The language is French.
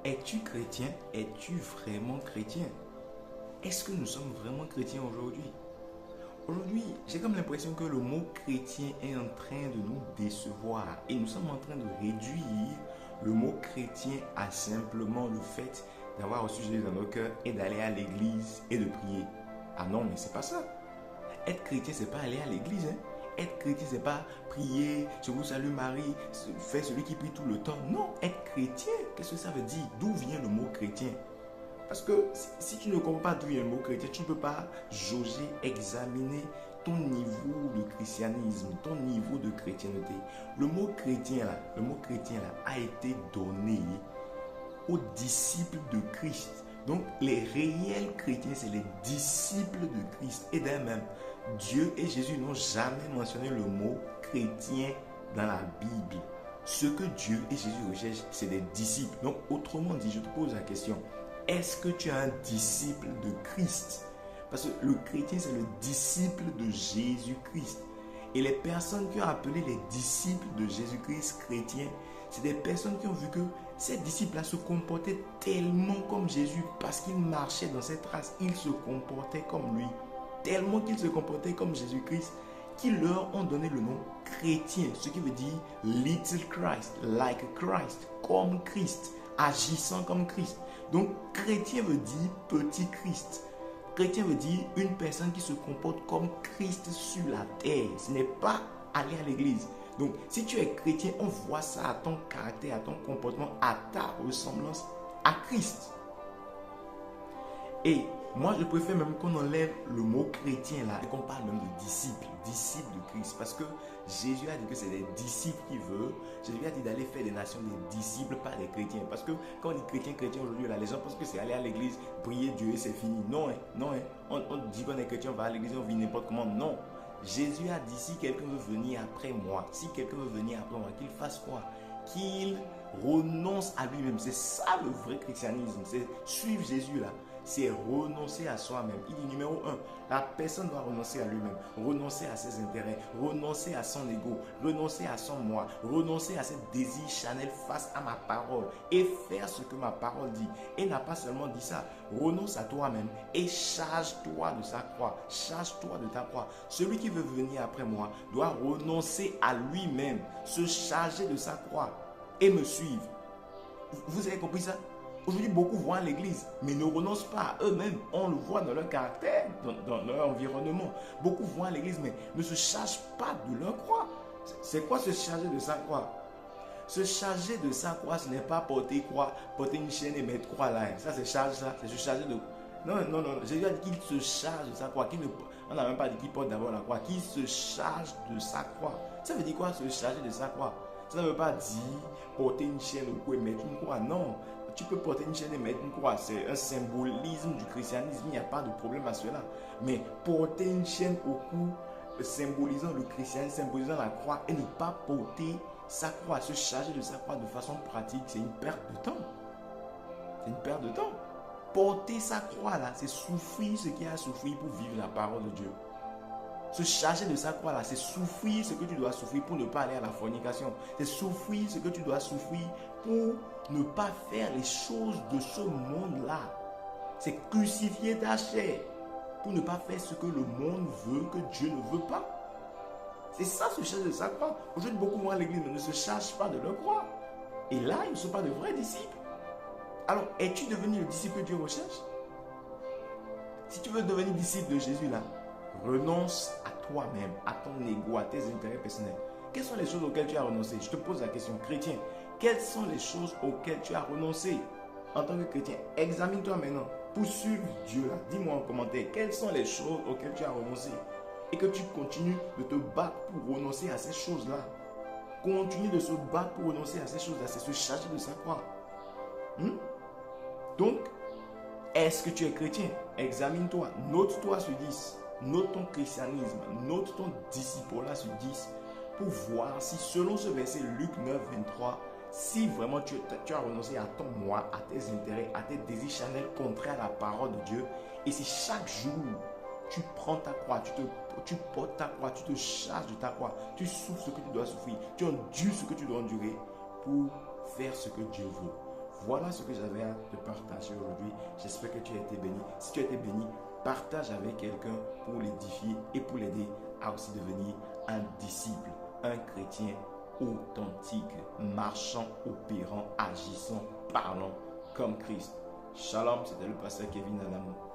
Es-tu chrétien? Es-tu vraiment chrétien? Est-ce que nous sommes vraiment chrétiens aujourd'hui? Aujourd'hui, j'ai comme l'impression que le mot chrétien est en train de nous décevoir et nous sommes en train de réduire le mot chrétien à simplement le fait d'avoir reçu Jésus dans nos cœurs et d'aller à l'église et de prier. Ah non, mais c'est pas ça. Être chrétien, c'est pas aller à l'église. Être chrétien, c'est pas prier, je vous salue Marie, faire celui qui prie tout le temps. Non, être chrétien, qu'est-ce que ça veut dire? D'où vient le mot chrétien? Parce que si tu ne comprends pas d'où vient le mot chrétien, tu ne peux pas jauger, examiner ton niveau de christianisme, ton niveau de chrétienté. Le mot chrétien là a été donné aux disciples de Christ. Donc les réels chrétiens, c'est les disciples de Christ. Et d'ailleurs même, Dieu et Jésus n'ont jamais mentionné le mot chrétien dans la Bible. Ce que Dieu et Jésus recherchent, c'est des disciples. Donc autrement dit, je te pose la question, est-ce que tu es un disciple de Christ? Parce que le chrétien, c'est le disciple de Jésus-Christ. Et les personnes qui ont appelé les disciples de Jésus-Christ chrétiens, c'est des personnes qui ont vu que ces disciples-là se comportaient tellement comme Jésus parce qu'ils marchaient dans ses traces. Ils se comportaient comme lui. Tellement qu'ils se comportaient comme Jésus-Christ, qu'ils leur ont donné le nom chrétien. Ce qui veut dire little Christ, like Christ, comme Christ, agissant comme Christ. Donc chrétien veut dire petit Christ. Chrétien veut dire une personne qui se comporte comme Christ sur la terre. Ce n'est pas aller à l'église. Donc, si tu es chrétien, on voit ça à ton caractère, à ton comportement, à ta ressemblance à Christ. Et moi, je préfère même qu'on enlève le mot chrétien là et qu'on parle même de disciples, disciples de Christ. Parce que Jésus a dit que c'est des disciples qu'il veut. Jésus a dit d'aller faire des nations des disciples, pas des chrétiens. Parce que quand on dit chrétien, chrétien aujourd'hui, là, les gens pensent que c'est aller à l'église, prier Dieu et c'est fini. Non, non. On dit qu'on est chrétien, on va à l'église, on vit n'importe comment. Non. Jésus a dit, si quelqu'un veut venir après moi, qu'il fasse quoi? Qu'il renonce à lui-même. C'est ça le vrai christianisme. C'est suivre Jésus là. C'est renoncer à soi-même. Il dit numéro 1, la personne doit renoncer à lui-même, renoncer à ses intérêts, renoncer à son ego, renoncer à son moi, renoncer à ses désirs charnels face à ma parole et faire ce que ma parole dit. Et n'a pas seulement dit ça, renonce à toi-même et charge-toi de sa croix, charge-toi de ta croix. Celui qui veut venir après moi doit renoncer à lui-même, se charger de sa croix et me suivre. Vous avez compris ça? Aujourd'hui, beaucoup vont à l'église, mais ne renoncent pas à eux-mêmes. On le voit dans leur caractère, dans leur environnement. Beaucoup vont à l'église, mais ne se chargent pas de leur croix. C'est quoi se charger de sa croix? Se charger de sa croix, ce n'est pas porter croix, porter une chaîne et mettre croix là. Ça, c'est charge, ça. C'est se charger de... Non. Jésus a dit qu'il se charge de sa croix. On n'a même pas dit qu'il porte d'abord la croix. Qu'il se charge de sa croix. Ça veut dire quoi, se charger de sa croix? Ça ne veut pas dire porter une chaîne au cou et mettre une croix. Non. Tu peux porter une chaîne et mettre une croix. C'est un symbolisme du christianisme. Il n'y a pas de problème à cela. Mais porter une chaîne au cou, symbolisant le christianisme, symbolisant la croix, et ne pas porter sa croix, se charger de sa croix de façon pratique, c'est une perte de temps. C'est une perte de temps. Porter sa croix là, c'est souffrir ce qu'il y a à souffrir pour vivre la parole de Dieu. Se charger de sa croix là, c'est souffrir ce que tu dois souffrir pour ne pas aller à la fornication. C'est souffrir ce que tu dois souffrir pour ne pas faire les choses de ce monde-là. C'est crucifier ta chair pour ne pas faire ce que le monde veut, que Dieu ne veut pas. C'est ça, se charger de sa croix. Aujourd'hui, beaucoup vont à l'église, mais ne se chargent pas de leur croix. Et là, ils ne sont pas de vrais disciples. Alors, es-tu devenu le disciple que Dieu recherche? Si tu veux devenir disciple de Jésus là, renonce à toi-même, à ton ego, à tes intérêts personnels. Quelles sont les choses auxquelles tu as renoncé? Je te pose la question, chrétien. Quelles sont les choses auxquelles tu as renoncé en tant que chrétien? Examine-toi maintenant pour suivre Dieu là. Dis-moi en commentaire, quelles sont les choses auxquelles tu as renoncé et que tu continues de te battre pour renoncer à ces choses-là. Continue de se battre pour renoncer à ces choses-là. C'est se charger de sa croix. Donc, est-ce que tu es chrétien? Examine-toi, note-toi sur 10. Note ton christianisme, note ton disciple-là sur 10 pour voir si selon ce verset Luc 9, 23, si vraiment tu as renoncé à ton moi, à tes intérêts, à tes désirs charnels contraires à la parole de Dieu, et si chaque jour tu prends ta croix, tu portes ta croix, tu te charges de ta croix, tu souffres ce que tu dois souffrir, tu endures ce que tu dois endurer pour faire ce que Dieu veut. Voilà ce que j'avais à te partager aujourd'hui. J'espère que tu as été béni. Si tu as été béni, partage avec quelqu'un pour l'édifier et pour l'aider à aussi devenir un disciple, un chrétien authentique, marchant, opérant, agissant, parlant comme Christ. Shalom, c'était le pasteur Kevin Adamo.